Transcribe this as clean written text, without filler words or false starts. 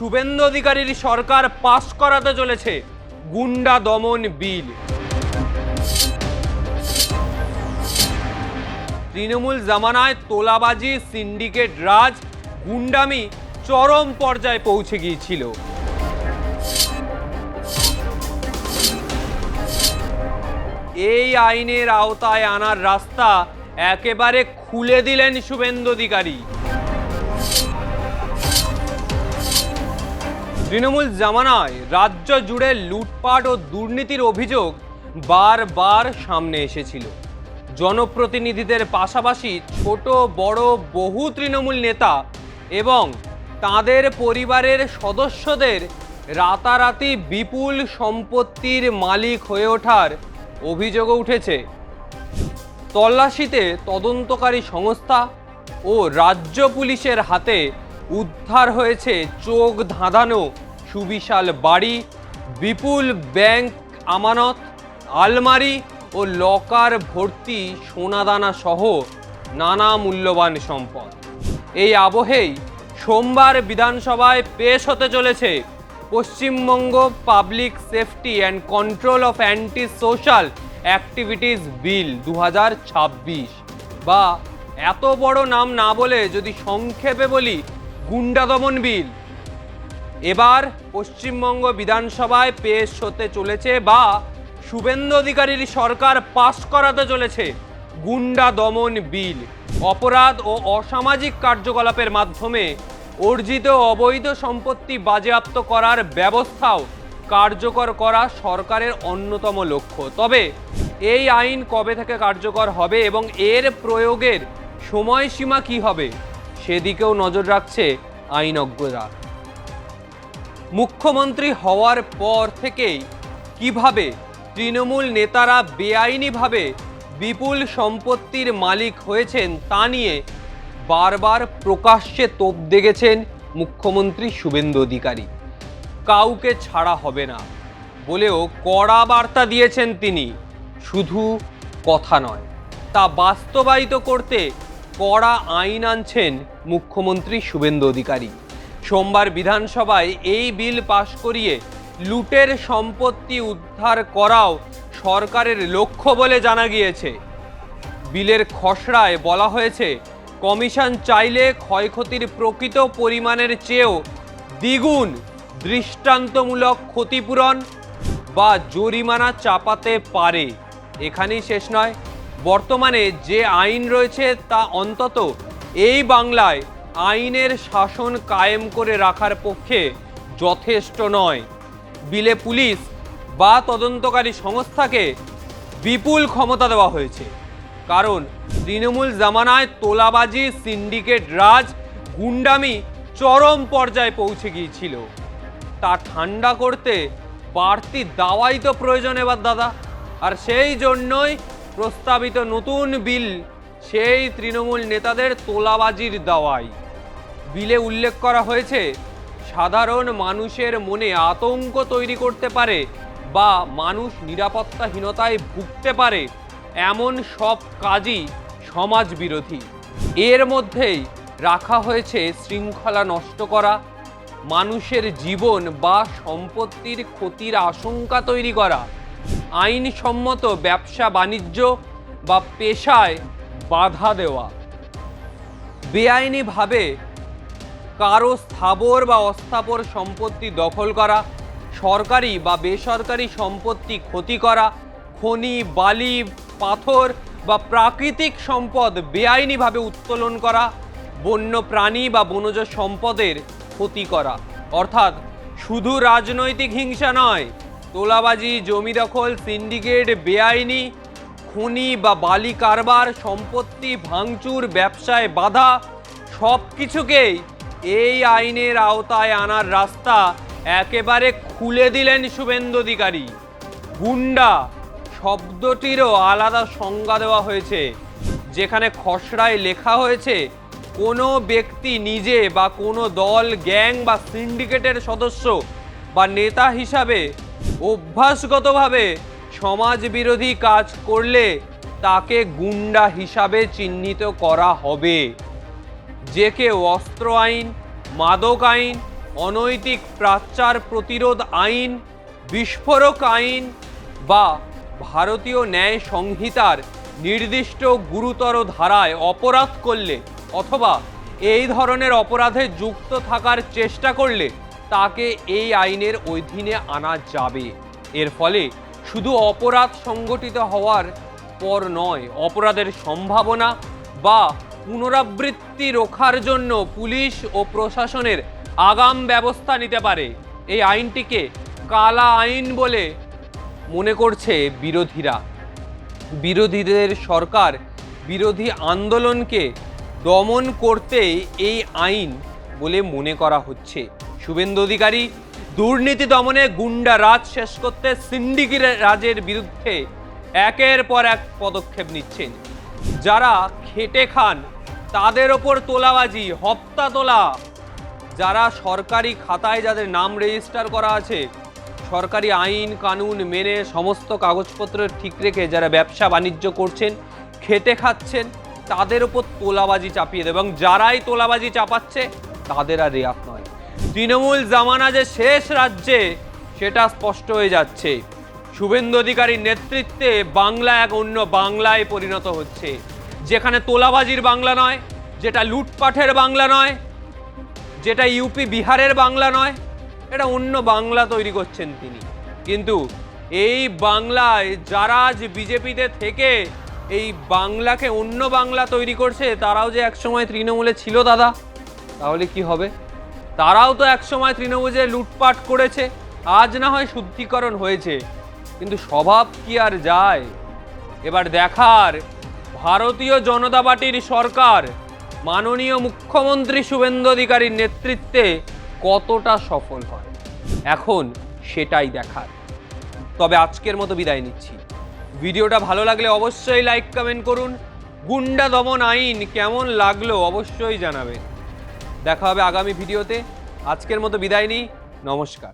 শুভেন্দু অধিকারীর সরকার পাশ করাতে চলেছে গুন্ডা দমন বিল। তৃণমূল জামানায় তোলাবাজি, সিন্ডিকেট রাজ, গুন্ডামি চরম পর্যায়ে পৌঁছে গিয়েছিল। এই আইনের আওতায় আনার রাস্তা একেবারে খুলে দিলেন শুভেন্দু অধিকারী। তৃণমূল জামানায় রাজ্য জুড়ে লুটপাট ও দুর্নীতির অভিযোগ বারবার সামনে এসেছিল। জনপ্রতিনিধিদের পাশাপাশি ছোট বড় বহু তৃণমূল নেতা এবং তাদের পরিবারের সদস্যদের রাতারাতি বিপুল সম্পত্তির মালিক হয়ে ওঠার অভিযোগও উঠেছে। তল্লাশিতে তদন্তকারী সংস্থা ও রাজ্য পুলিশের হাতে উদ্ধার হয়েছে চোখ ধাঁধানো সুবিশাল বাড়ি, বিপুল ব্যাংক আমানত, আলমারি ও লকার ভর্তি সোনাদানা সহ নানা মূল্যবান সম্পদ। এই আবহেই সোমবার বিধানসভায় পেশ হতে চলেছে Paschimbanga public safety and control of anti social activities bill 2026, বা এত বড় নাম না বলে যদি সংক্ষেপে বলি গুন্ডা দমন বিল। এবার পশ্চিমবঙ্গ বিধানসভায় পেশ হতে চলেছে বা শুভেন্দু অধিকারীর সরকার পাশ করাতে চলেছে গুন্ডা দমন বিল। অপরাধ ও অসামাজিক কার্যকলাপের মাধ্যমে অর্জিত অবৈধ সম্পত্তি বাজেয়াপ্ত করার ব্যবস্থাও কার্যকর করা সরকারের অন্যতম লক্ষ্য। তবে এই আইন কবে থেকে কার্যকর হবে এবং এর প্রয়োগের সময়সীমা কি হবে সেদিকেও নজর রাখছে আইনজ্ঞরা। মুখ্যমন্ত্রী হওয়ার পর থেকেই কিভাবে তৃণমূল নেতারা বেআইনিভাবে বিপুল সম্পত্তির মালিক হয়েছেন তা নিয়ে বারবার প্রকাশ্যে তোপ দেগেছেন মুখ্যমন্ত্রী শুভেন্দু অধিকারী। কাউকে ছাড়া হবে না বলেও কড়া বার্তা দিয়েছেন তিনি। শুধু কথা নয়, তা বাস্তবায়িত করতে কড়া আইন আনছেন মুখ্যমন্ত্রী শুভেন্দু অধিকারী। সোমবার বিধানসভায় এই বিল পাশ করিয়ে লুটের সম্পত্তি উদ্ধার করাও সরকারের লক্ষ্য বলে জানা গিয়েছে। বিলের খসড়ায় বলা হয়েছে, কমিশন চাইলে ক্ষয়ক্ষতির প্রকৃত পরিমাণের চেয়েও দ্বিগুণ দৃষ্টান্তমূলক ক্ষতিপূরণ বা জরিমানা চাপাতে পারে। এখানেই শেষ নয়, বর্তমানে যে আইন রয়েছে তা অন্তত এই বাংলায় আইনের শাসন কায়েম করে রাখার পক্ষে যথেষ্ট নয়। বিলে পুলিশ বা তদন্তকারী সংস্থাকে বিপুল ক্ষমতা দেওয়া হয়েছে, কারণ তৃণমূল জামানায় তোলাবাজি, সিন্ডিকেট রাজ, গুন্ডামি চরম পর্যায়ে পৌঁছে গিয়েছিল। তা ঠান্ডা করতে বাড়তি দাওয়াই তো প্রয়োজন এবার দাদা। আর সেই জন্যই প্রস্তাবিত নতুন বিল সেই তৃণমূল নেতাদের তোলাবাজির দাওয়াই। বিলে উল্লেখ করা হয়েছে, সাধারণ মানুষের মনে আতঙ্ক তৈরি করতে পারে বা মানুষ নিরাপত্তাহীনতায় ভুগতে পারে এমন সব কাজই সমাজ বিরোধী। এর মধ্যেই রাখা হয়েছে শৃঙ্খলা নষ্ট করা, মানুষের জীবন বা সম্পত্তির ক্ষতির আশঙ্কা তৈরি করা, আইনসম্মত ব্যবসা বাণিজ্য বা পেশায় বাধা দেওয়া, বেআইনিভাবে কারো স্থাবর বা অস্থাবর সম্পত্তি দখল করা, সরকারি বা বেসরকারি সম্পত্তি ক্ষতি করা, খনি, বালি, পাথর বা প্রাকৃতিক সম্পদ বেআইনিভাবে উত্তোলন করা, বন্য প্রাণী বা বনজ সম্পদের ক্ষতি করা। অর্থাৎ শুধু রাজনৈতিক হিংসা নয়, তোলাবাজি, জমি দখল, সিন্ডিকেট, বেআইনি খনি বা বালি কারবার, সম্পত্তি ভাঙচুর, ব্যবসায় বাধা, সব কিছুকেই এই আইনের আওতায় আনার রাস্তা একেবারে খুলে দিলেন শুভেন্দু অধিকারী। গুন্ডা শব্দটিরও আলাদা সংজ্ঞা দেওয়া হয়েছে, যেখানে খসড়ায় লেখা হয়েছে কোনো ব্যক্তি নিজে বা কোনো দল, গ্যাং বা সিন্ডিকেটের সদস্য বা নেতা হিসাবে অভ্যাসগতভাবে সমাজ বিরোধী কাজ করলে তাকে গুন্ডা হিসাবে চিহ্নিত করা হবে। যে কেউ অস্ত্র আইন, মাদক আইন, অনৈতিক প্রাচ্যার প্রতিরোধ আইন, বিস্ফোরক আইন বা ভারতীয় ন্যায় সংহিতার নির্দিষ্ট গুরুতর ধারায় অপরাধ করলে অথবা এই ধরনের অপরাধে যুক্ত থাকার চেষ্টা করলে তাকে এই আইনের অধীনে আনা যাবে। এর ফলে শুধু অপরাধ সংগঠিত হওয়ার পর নয়, অপরাধের সম্ভাবনা বা পুনরাবৃত্তি রোখার জন্য পুলিশ ও প্রশাসনের আগাম ব্যবস্থা নিতে পারে। এই আইনটিকে কালা আইন বলে মনে করছে বিরোধীরা। বিরোধীদের সরকার বিরোধী আন্দোলনকে দমন করতেই এই আইন বলে মনে করা হচ্ছে। শুভেন্দু অধিকারী দুর্নীতি দমনে গুন্ডা রাজ শেষ করতে সিন্ডিকেট রাজের বিরুদ্ধে একের পর এক পদক্ষেপ নিচ্ছেন। যারা খেটে খান তাদের ওপর তোলাবাজি, হপ্তা তোলা, যারা সরকারি খাতায় যাদের নাম রেজিস্টার করা আছে, সরকারি আইন কানুন মেনে সমস্ত কাগজপত্র ঠিক রেখে যারা ব্যবসা বাণিজ্য করছেন, খেটে খাচ্ছেন, তাদের ওপর তোলাবাজি চাপিয়ে দেবে এবং যারাই তোলাবাজি চাপাচ্ছে তাদের আর রেয়াত নয়। তৃণমূল জামানা যে শেষ রাজ্যে সেটা স্পষ্ট হয়ে যাচ্ছে। শুভেন্দু অধিকারীর নেতৃত্বে বাংলা এক অন্য বাংলায় পরিণত হচ্ছে, যেখানে তোলাবাজির বাংলা নয়, যেটা লুটপাটের বাংলা নয়, যেটা ইউপি বিহারের বাংলা নয়, এটা অন্য বাংলা তৈরি করছেন তিনি। কিন্তু এই বাংলায় যারা আজ বিজেপিতে থেকে এই বাংলাকে অন্য বাংলা তৈরি করছে, তারাও যে একসময় তৃণমূলে ছিল দাদা, তাহলে কি হবে? তারাও তো একসময় তৃণমূলে লুটপাট করেছে, আজ না হয় শুদ্ধিকরণ হয়েছে, কিন্তু স্বভাব কি আর যায়? এবার দেখার ভারতীয় জনতা পার্টির সরকার মাননীয় মুখ্যমন্ত্রী শুভেন্দু অধিকারীর নেতৃত্বে কতটা সফল হয়, এখন সেটাই দেখার। তবে আজকের মতো বিদায় নিচ্ছি। ভিডিওটা ভালো লাগলে অবশ্যই লাইক কমেন্ট করুন। গুন্ডা দমন আইন কেমন লাগলো অবশ্যই জানাবেন। দেখা হবে আগামী ভিডিওতে। আজকের মতো বিদায় নিই, নমস্কার।